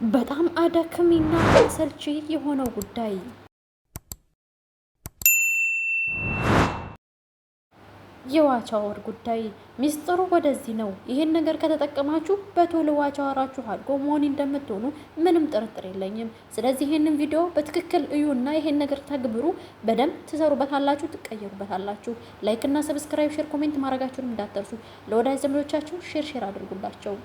በጣም አዳክሚና አሰልቺ የሆነው ጉዳይ የዋች አወር ጉዳይ ሚስጥሩ ወደዚህ ነው። ይሄን ነገር ከተጠቀማችሁ በቶሎ ዋች አወራችሁ አድርጎ መሆን እንደምትሆኑ ምንም ጥርጥር የለኝም። ስለዚህ ይሄንን ቪዲዮ በትክክል እዩና ይሄን ነገር ተግብሩ። በደንብ ትሰሩበታላችሁ፣ ትቀየሩበታላችሁ። ላይክ እና ሰብስክራይብ፣ ሼር፣ ኮሜንት ማድረጋችሁንም እንዳትረሱ። ለወዳጅ ዘመዶቻችሁ ሼር አድርጉላቸው።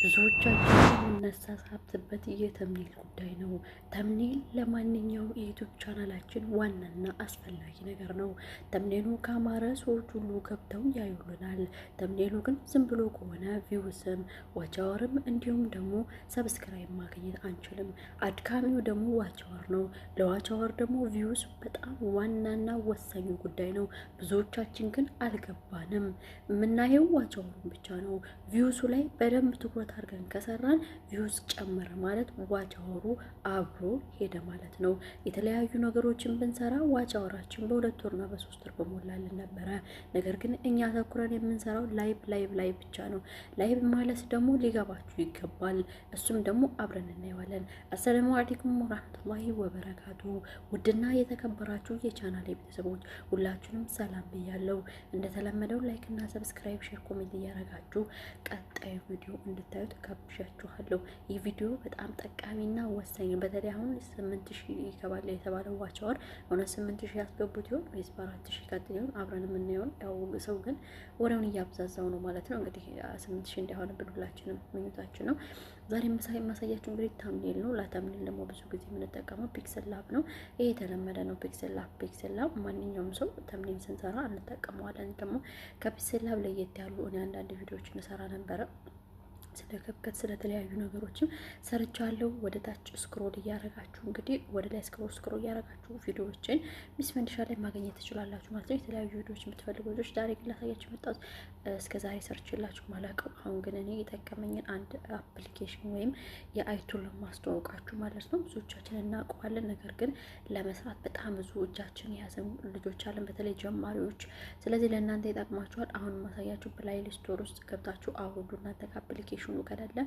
ብዙዎቻችን የምናሳሳብበት የተምኔል ጉዳይ ነው። ተምኔል ለማንኛውም የዩቱብ ቻናላችን ዋናና አስፈላጊ ነገር ነው። ተምኔሉ ካማረ ሰዎች ሁሉ ገብተው ያዩልናል። ተምኔሉ ግን ዝም ብሎ ከሆነ ቪውስም ዋቻወርም እንዲሁም ደግሞ ሰብስክራይብ ማግኘት አንችልም። አድካሚው ደግሞ ዋቻወር ነው። ለዋቻወር ደግሞ ቪውስ በጣም ዋናና ወሳኙ ጉዳይ ነው። ብዙዎቻችን ግን አልገባንም። የምናየው ዋቻወሩን ብቻ ነው። ቪውሱ ላይ በደንብ ትኩረት አድርገን ከሰራን ቪውስ ጨመረ ማለት ዋች አወሩ አብሮ ሄደ ማለት ነው። የተለያዩ ነገሮችን ብንሰራ ዋች አወራችን በ2 ወርና በ3 ወር በሞላልን ነበረ። ነገር ግን እኛ ተኩረን የምንሰራው ላይቭ ብቻ ነው። ላይቭ ማለት ደግሞ ሊገባችሁ ይገባል። እሱም ደግሞ አብረን እናየዋለን። አሰላሙ አለይኩም ወራህመቱላሂ ወበረካቱ። ውድና የተከበራችሁ የቻናሌ ቤተሰቦች ሁላችሁንም ሰላም ብያለሁ። እንደተለመደው ላይክ እና ሰብስክራይብ፣ ሼር፣ ኮሜንት እያደረጋችሁ ቀጣዩ ቪዲዮ እንድታዩት ጋብዣችኋለሁ። ይህ ቪዲዮ በጣም ጠቃሚና ወሳኝ ነው። በተለይ አሁን 8000 ይገባል የተባለው ዋቻወር እውነት 8000 ያስገቡት ይሆን ወይስ በ4000 ቀጥል ይሆን? አብረን የምናየው። ያው ሰው ግን ወሬውን እያብዛዛው ነው ማለት ነው። እንግዲህ 8000 እንዳይሆንብን ሁላችንም ምኞታችን ነው። ዛሬ ማሳያችሁ እንግዲህ ታምኔል ነው። ለታምኔል ደግሞ ብዙ ጊዜ የምንጠቀመው ፒክሰል ላብ ነው። ይሄ የተለመደ ነው። ፒክሰል ላብ ማንኛውም ሰው ታምኔል ስንሰራ እንጠቀመዋለን። ደግሞ ከፒክሰል ላብ ለየት ያሉ እኔ አንዳንድ ቪዲዮዎችን እንሰራ ነበረ። ስለ ከብከት ስለተለያዩ ነገሮችም ሰርቻለሁ። ወደ ታች ስክሮል እያረጋችሁ እንግዲህ ወደ ላይ ስክሮል እያረጋችሁ ቪዲዮዎችን ሚስ ፈንዲሻ ላይ ማግኘት ትችላላችሁ ማለት ነው። የተለያዩ ቪዲዮዎች የምትፈልጉ ልጆች ዛሬ ግን ላሳያችሁ መጣሁት። እስከዛሬ ሰርችላችሁ ማላውቀው አሁን ግን እኔ የጠቀመኝን አንድ አፕሊኬሽን ወይም የአይቱን ለማስተዋወቃችሁ ማለት ነው። ብዙዎቻችን እናውቀዋለን፣ ነገር ግን ለመስራት በጣም ብዙ እጃችን የያዘን ልጆች አለን፣ በተለይ ጀማሪዎች። ስለዚህ ለእናንተ ይጠቅማችኋል። አሁን ማሳያችሁ ፕላይ ስቶር ውስጥ ገብታችሁ አውርዱ። እናንተ ከአፕሊኬሽኑ ከሌለ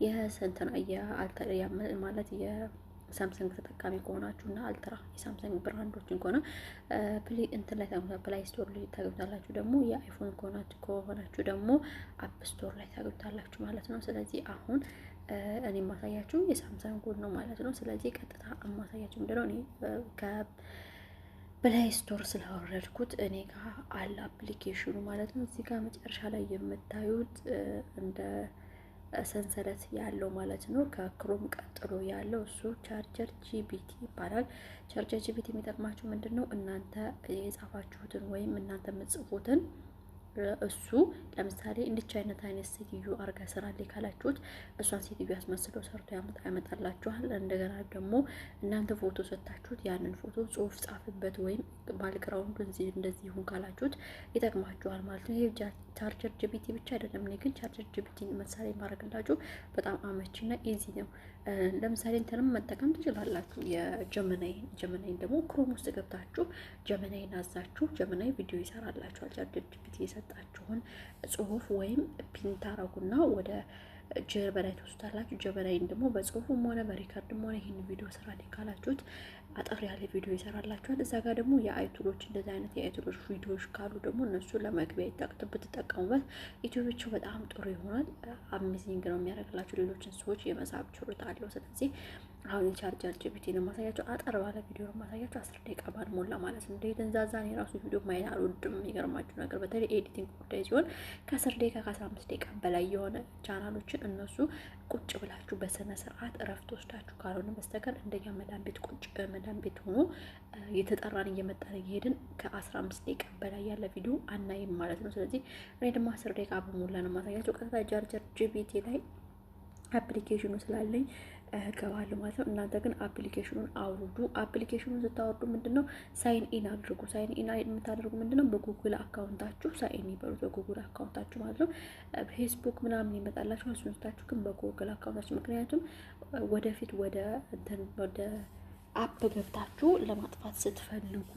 የሰንተና ማለት የሳምሰንግ ተጠቃሚ ከሆናችሁ እና አልትራ የሳምሰንግ ብራንዶችን ከሆነ ፕላይ ስቶር ላይ ታገኙታላችሁ። ደግሞ የአይፎን ከሆናችሁ ደግሞ አፕ ስቶር ላይ ታገኙታላችሁ ማለት ነው። ስለዚህ አሁን እኔ ማሳያችሁ የሳምሰንጉን ነው ማለት ነው። ስለዚህ ቀጥታ ማሳያችሁ ምንድነው እኔ ፕላይ ስቶር ስላወረድኩት እኔ ጋር አለ አፕሊኬሽኑ ማለት ነው። እዚህ ጋር መጨረሻ ላይ የምታዩት እንደ ሰንሰለት ያለው ማለት ነው። ከክሮም ቀጥሎ ያለው እሱ ቻርጀር ጂቢቲ ይባላል። ቻርጀር ጂቢቲ የሚጠቅማችሁ ምንድን ነው? እናንተ የጻፋችሁትን ወይም እናንተ የምትጽፉትን እሱ ለምሳሌ እንድች አይነት ሴትዮ አርጋ ስራልኝ ካላችሁት እሷን ሴትዮ ያስመስለው ሰርቶ ያመጣላችኋል። እንደገና ደግሞ እናንተ ፎቶ ሰጣችሁት ያንን ፎቶ ጽሁፍ ጻፍበት ወይም ባክግራውንዱ እንደዚህ ይሁን ካላችሁት ይጠቅማችኋል ማለት ነው። ይሄ ቻርጀር ጂቢቲ ብቻ አይደለም። እኔ ግን ቻርጀር ጂቢቲ ምሳሌ ማድረግላችሁ በጣም አመቺና ኢዚ ነው። ለምሳሌ እንትንም መጠቀም ትችላላችሁ። የጀመናይን ደግሞ ክሮም ውስጥ ገብታችሁ ጀመናይን አዛችሁ ጀመናይ ቪዲዮ ይሰራላችኋል። ቻርጀር ጂቢቲ የሰጣችሁን ጽሁፍ ወይም ፒን ታረጉና ወደ ጀበናይ ትወስዳላችሁ። ጀበናይን ደግሞ በጽሁፍም ሆነ በሪከርድም ሆነ ይህን ቪዲዮ ስራልኝ ካላችሁት አጠር ያለ ቪዲዮ ይሰራላችኋል። እዛ ጋር ደግሞ የአይቱሎች እንደዚህ አይነት የአይቱሎች ቪዲዮዎች ካሉ ደግሞ እነሱ ለመግቢያ ብትጠቀሙበት ዩቲዩባቸው በጣም ጥሩ ይሆናል። አሜዚንግ ነው የሚያደርግላችሁ። ሌሎችን ሰዎች የመሳብ ችሎታ አለው። ስለዚህ አሁን የቻርጀር ጂቢቲ ነው ማሳያቸው። አጠር ባለ ቪዲዮ ነው ማሳያቸው። 10 ደቂቃ ባልሞላ ማለት ነው። እንደ ተንዛዛን የራሱ ቪዲዮ ማየት አልወድም። የሚገርማችሁ ነገር በተለይ ኤዲቲንግ ጉዳይ ሲሆን ከ10 ደቂቃ ከ15 ደቂቃ በላይ የሆነ ቻናሎችን እነሱ ቁጭ ብላችሁ በስነ ስርዓት እረፍት ወስዳችሁ ካልሆነ በስተቀር እንደኛ መዳን ቤት ሆኖ የተጠራን እየመጣን እየሄድን ከ15 ደቂቃ በላይ ያለ ቪዲዮ አናይም ማለት ነው። ስለዚህ እኔ ደግሞ 10 ደቂቃ በሞላ ነው ማሳያቸው። ቀጥታ ቻርጀር ጂቢቲ ላይ አፕሊኬሽኑ ስላለኝ ገባለሁ ማለት ነው። እናንተ ግን አፕሊኬሽኑን አውርዱ። አፕሊኬሽኑን ስታወርዱ ምንድነው ሳይን ኢን አድርጉ። ሳይን ኢን የምታደርጉ ምንድነው በጉግል አካውንታችሁ ሳይን ይበሉት፣ በጉግል አካውንታችሁ ማለት ነው። ፌስቡክ ምናምን ይመጣላችሁ፣ እሱን ስታችሁ ግን በጉግል አካውንታችሁ። ምክንያቱም ወደፊት ወደ አፕ ገብታችሁ ለማጥፋት ስትፈልጉ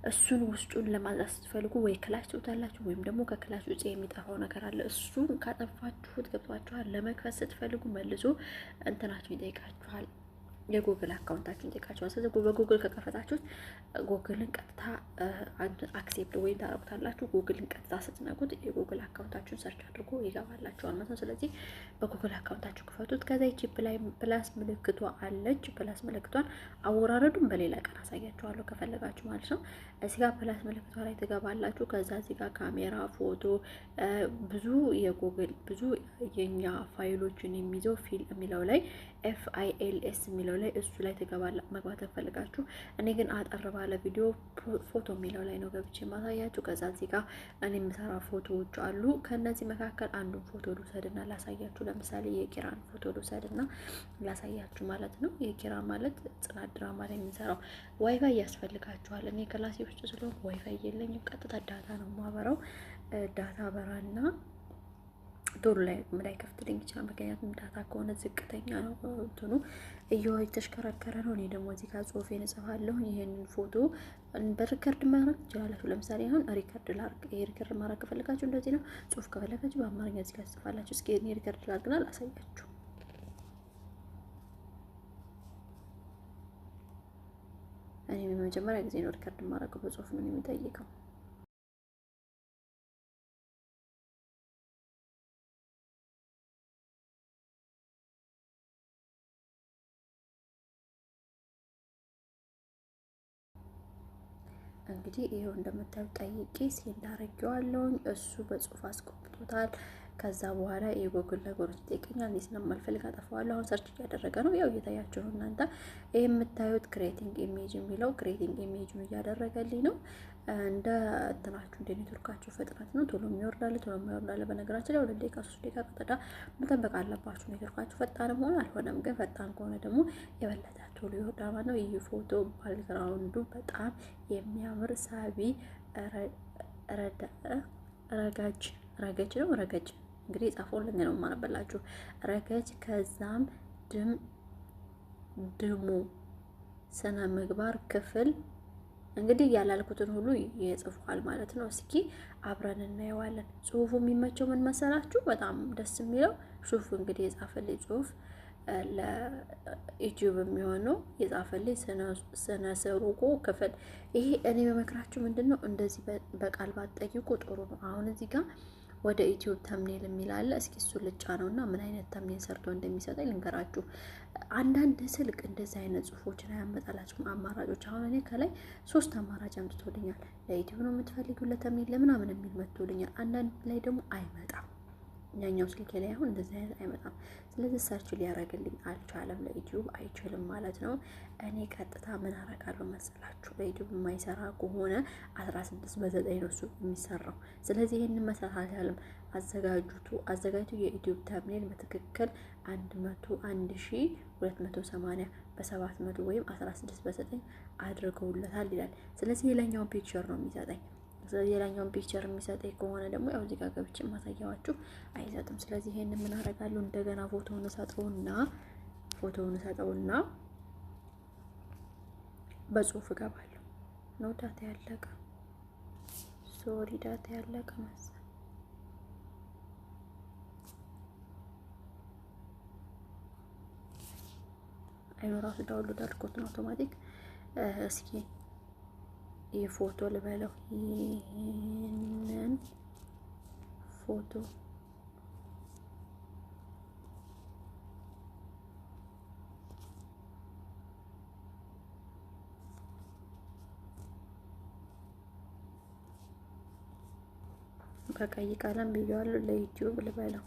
እሱን ውስጡን ለማጽዳት ስትፈልጉ ወይ ክላሽ ትውታላችሁ ወይም ደግሞ ከክላሽ ውጭ የሚጠፋው ነገር አለ። እሱን ካጠፋችሁት ገብቷችኋል። ለመክፈት ስትፈልጉ መልሶ እንትናችሁ ይጠይቃችኋል፣ የጉግል አካውንታችሁን ይጠይቃችኋል። ስለዚህ በጉግል ከከፈታችሁት ጉግልን ቀጥታ አክሴፕት ወይም ታረጉታላችሁ። ጉግልን ቀጥታ ስትነኩት የጉግል አካውንታችሁን ሰርች አድርጎ ይገባላችኋል ማለት ነው። ስለዚህ በጉግል አካውንታችሁ ክፈቱት። ከዛ ይቺ ፕላስ ምልክቷ አለች። ፕላስ ምልክቷን አወራረዱን በሌላ ቀን አሳያችኋለሁ ከፈለጋችሁ ማለት ነው። እዚህ ጋር ፕላስ ምልክቷ ላይ ትገባላችሁ። ከዛ እዚህ ጋር ካሜራ፣ ፎቶ፣ ብዙ የጉግል ብዙ የኛ ፋይሎችን የሚይዘው ፊል የሚለው ላይ FILS የሚለው ላይ እሱ ላይ መግባት ፈልጋችሁ፣ እኔ ግን አጠር ባለ ቪዲዮ ፎቶ የሚለው ላይ ነው ገብቼ ማሳያችሁ። ከዛ እዚህ ጋር እኔ የምሰራ ፎቶዎች አሉ። ከነዚህ መካከል አንዱን ፎቶ ልውሰድና ላሳያችሁ። ለምሳሌ የኪራን ፎቶ ልውሰድና ላሳያችሁ ማለት ነው። የኪራ ማለት ጽናት ድራማ ላይ የምንሰራው ዋይፋይ ያስፈልጋችኋል። እኔ ክላሴ ውስጥ ስለሆንኩ ዋይፋይ የለኝም። ቀጥታ ዳታ ነው የማበራው። ዳታ በራና ቶሎ ላይ ከፍትልኝ ይችላል። ምክንያቱም ዳታ ከሆነ ዝቅተኛ ነው እንትኑ ተሽከረከረ ነው። እኔ ደግሞ እዚህ ጋር ጽሁፌን እጽፋለሁ። ይሄንን ፎቶ በሪከርድ ማድረግ ትችላላችሁ። ለምሳሌ አሁን ሪከርድ ላድርግ። ይሄ ሪከርድ ማድረግ ከፈለጋችሁ እንደዚህ ነው። ጽሁፍ ከፈለጋችሁ በአማርኛ እዚህ ጋር ትጽፋላችሁ። እስኪ እኔ ሪከርድ ላድርግና ላሳያችሁ። እኔ በመጀመሪያ ጊዜ ነው ሪከርድ ማድረግ፣ በጽሁፍ ነው የሚጠይቀው። እንግዲህ ይሄው እንደምታዩት ጠይቄ ሴንድ አድርጌዋለሁኝ። እሱ በጽሁፍ አስቆጥቶታል። ከዛ በኋላ የጎግል ነገሮች ይጠይቀኛል። እኔ ስለማልፈልግ አጠፋዋለሁ። አሁን ሰርች እያደረገ ነው። ያው እየታያችሁ ነው እናንተ። ይሄ የምታዩት ክሬቲንግ ኢሜጅ የሚለው ክሬቲንግ ኢሜጁን እያደረገልኝ ነው። እንደ እንትናችሁ እንደ ኔትወርካችሁ ፍጥነት ነው። ቶሎ የሚወርዳል፣ ቶሎ የማይወርዳል። በነገራችን ላይ 2 ደቂቃ 3 ደቂቃ ቀጥታ መጠበቅ አለባችሁ። ኔትወርካችሁ ፈጣንም ሆነ አልሆነም፣ ግን ፈጣን ከሆነ ደግሞ የበለጠ ቶሎ ይወርዳል ማለት ነው። ይህ ፎቶ ባክግራውንዱ በጣም የሚያምር ሳቢ ረገጅ ነው። ረገጅ እንግዲህ የጻፈውልኝ ነው የማነበላችሁ። ረገጅ ከዛም ድሙ ስነ ምግባር ክፍል እንግዲህ ያላልኩትን ሁሉ ይጽፋል ማለት ነው። እስኪ አብረን እናየዋለን። ጽሁፉ የሚመቸው ምን መሰላችሁ? በጣም ደስ የሚለው ጽሁፍ እንግዲህ የጻፈልኝ ጽሁፍ ለዩቲዩብ የሚሆነው የጻፈልኝ ስነ ስሩቁ ክፍል። ይሄ እኔ በመክራችሁ ምንድነው እንደዚህ በቃል ባትጠይቁ ጥሩ ነው። አሁን እዚህ ጋር ወደ ዩቲዩብ ተምኔል የሚላለ እስኪ እሱ ልጫ ነውና ምን አይነት ተምኔል ሰርቶ እንደሚሰጠኝ ልንገራችሁ። አንዳንድ ስልክ እንደዚህ አይነት ጽሁፎችን አያመጣላችሁም አማራጮች። አሁን እኔ ከላይ 3 አማራጭ አምጥቶልኛል። ለዩቲዩብ ነው የምትፈልጊው ለተምኔል ለምናምን የሚል መጥቶልኛል። አንዳንድ ላይ ደግሞ አይመጣም። ያኛው ስልክ ላይ አሁን እንደዚህ አይነት አይመጣም። ስለዚህ ሰርች ሊያደርግልኝ አልቻለም። ለዩቲዩብ አይችልም ማለት ነው። እኔ ቀጥታ ምን አደርጋለሁ መሰላችሁ? ለዩቲዩብ የማይሰራ ከሆነ 16 በ9 ነው እሱ የሚሰራው። ስለዚህ ይሄንን መስራት አልቻለም። አዘጋጁ የዩቲዩብ ተምኔል በትክክል 101280 በ700 ወይም 16 በ9 አድርገውለታል ይላል። ስለዚህ የላኛውን ፒክቸር ነው የሚሰጠኝ። ስለዚህ የላኛውን ፒክቸር የሚሰጠኝ ከሆነ ደግሞ ያው እዚህ ጋር ገብቼ ማሳያችሁ አይሰጥም። ስለዚህ ይሄን ምን አደርጋለሁ? እንደገና ፎቶውን ሰጠውና በጽሁፍ እገባለሁ። ነው ዳታ ያለቀ ዳታ ያለቀ መሰለኝ። አይኖራሱ ዳውንሎድ አድርጎት ነው አውቶማቲክ። እስኪ የፎቶ ልበለው። ይሄንን ፎቶ በቀይ ቀለም ብያለሁ። ለዩቲዩብ ልበለው።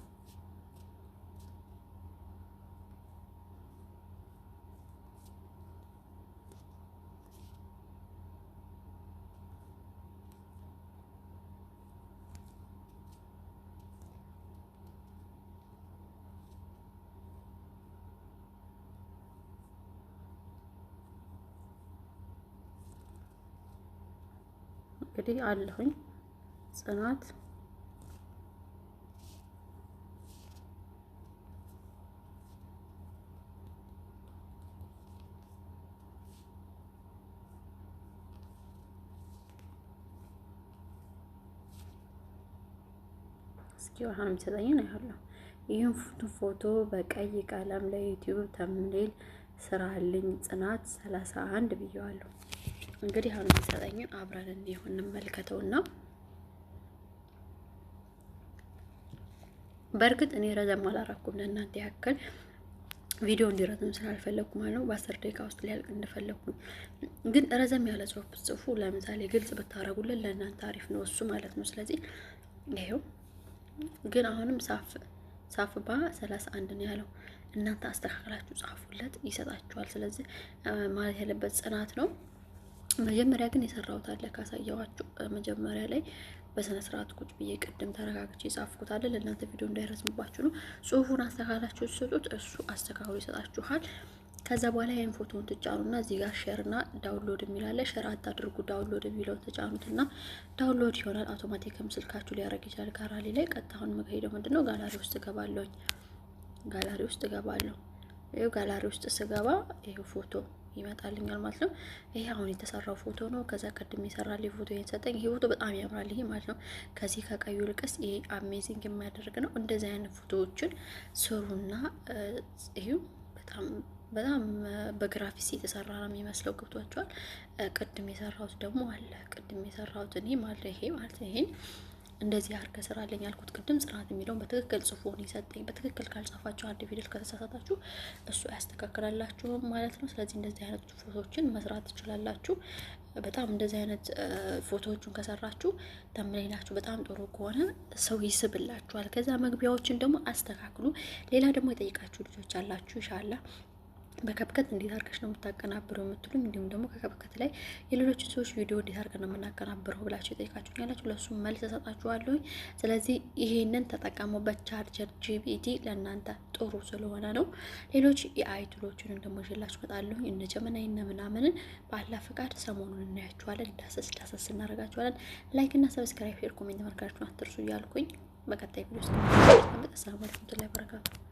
እንግዲህ አለሁኝ ጽናት እስኪ አሁን የሚሰጠኝ ነው ያለው። ይህን ፎቶ በቀይ ቀለም ለዩቲዩብ ተምኔል ስራልኝ ጽናት 31 ብየዋለሁ። እንግዲህ አሁን የሚሰጠኝ አብረን እንመልከተውና በእርግጥ እኔ ረዘም አላረኩም ለእናንተ ያክል ቪዲዮ እንዲረዝም ስላልፈለኩ ማለት ነው። በ10 ደቂቃ ውስጥ ሊያልቅ እንደፈለኩኝ። ግን ረዘም ያለ ጽሁፍ ጽፉ፣ ለምሳሌ ግልጽ ብታረጉልን ለእናንተ አሪፍ ነው እሱ ማለት ነው። ስለዚህ ይሄው ግን አሁንም ሳፍባ 31 ነው ያለው። እናንተ አስተካክላችሁ ጻፉለት ይሰጣችኋል። ስለዚህ ማለት ያለበት ጽናት ነው። መጀመሪያ ግን የሰራሁት አለ ካሳየዋችሁ መጀመሪያ ላይ በስነ ስርዓት ቁጭ ብዬ ቅድም ተረጋግቼ ጻፍኩት አለ። ለእናንተ ቪዲዮ እንዳይረዝምባችሁ ነው። ጽሁፉን አስተካክላችሁ ስጡት፣ እሱ አስተካክሎ ይሰጣችኋል። ከዛ በኋላ ይሄን ፎቶውን ትጫኑና እዚህ ጋር ሼርና ዳውንሎድ የሚላለ ሼር አታድርጉ፣ ዳውንሎድ የሚለውን ተጫኑትና ዳውንሎድ ይሆናል። አውቶማቲክም ስልካችሁ ሊያደርግ ይችላል። ጋላሪ ላይ ቀጥታውን መሄደው ምንድነው ጋላሪ ውስጥ ገባለሁ። ጋላሪ ውስጥ ገባለሁ። ይሄው ጋላሪ ውስጥ ስገባ ይሄው ፎቶ ይመጣልኛል ማለት ነው። ይሄ አሁን የተሰራው ፎቶ ነው። ከዛ ቀድም ይሰራልኝ ፎቶ የሰጠኝ ይሄ ፎቶ በጣም ያምራል ይሄ ማለት ነው። ከዚህ ከቀዩ ልቅስ ይሄ አሜዚንግ የሚያደርግ ነው። እንደዚህ አይነት ፎቶዎችን ስሩና ይሄው በጣም በግራፊክስ የተሰራ ነው የሚመስለው። ገብቷቸዋል። ቅድም የሰራሁት ደግሞ አለ። ቅድም የሰራሁት እኔ ማለት ይሄ ማለት ይሄን እንደዚህ አርገ ስራልኝ ያልኩት ቅድም ጽናት የሚለውን በትክክል ጽፎን ይሰጠኝ። በትክክል ካልጻፋችሁ አንድ ፊደል ከተሳሳታችሁ እሱ ያስተካክላላችሁ ማለት ነው። ስለዚህ እንደዚህ አይነት ፎቶዎችን መስራት ትችላላችሁ። በጣም እንደዚህ አይነት ፎቶዎችን ከሰራችሁ ተምኔላችሁ በጣም ጥሩ ከሆነ ሰው ይስብላችኋል። ከዛ መግቢያዎችን ደግሞ አስተካክሉ። ሌላ ደግሞ የጠይቃችሁ ልጆች አላችሁ ኢንሻአላህ በከብከት እንዴት አድርገሽ ነው የምታቀናብረው የምትሉኝ፣ እንዲሁም ደግሞ ከከብከት ላይ የሌሎችን ሰዎች ቪዲዮ እንዴት አድርገን ነው የምናቀናብረው ብላችሁ የጠይቃችሁኝ ያላችሁ ለእሱም መልስ እሰጣችኋለሁ። ስለዚህ ይሄንን ተጠቀሙበት። ቻርጀር ጂቢቲ ለእናንተ ጥሩ ስለሆነ ነው። ሌሎች የአይ ቱሎችን ደግሞ ይዤላችሁ እመጣለሁ። እነ ጀመናይ እና ምናምንን ባላ ፈቃድ ሰሞኑን እናያችኋለን። ዳሰስ እናደርጋችኋለን። ላይክ እና ሰብስክራይብ፣ ሼር፣ ኮሜንት ማድረጋችሁን አትርሱ እያልኩኝ በቀጣይ ቪዲዮ ሰላም አለይኩም ወራህመቱላሂ ወበረካቱ።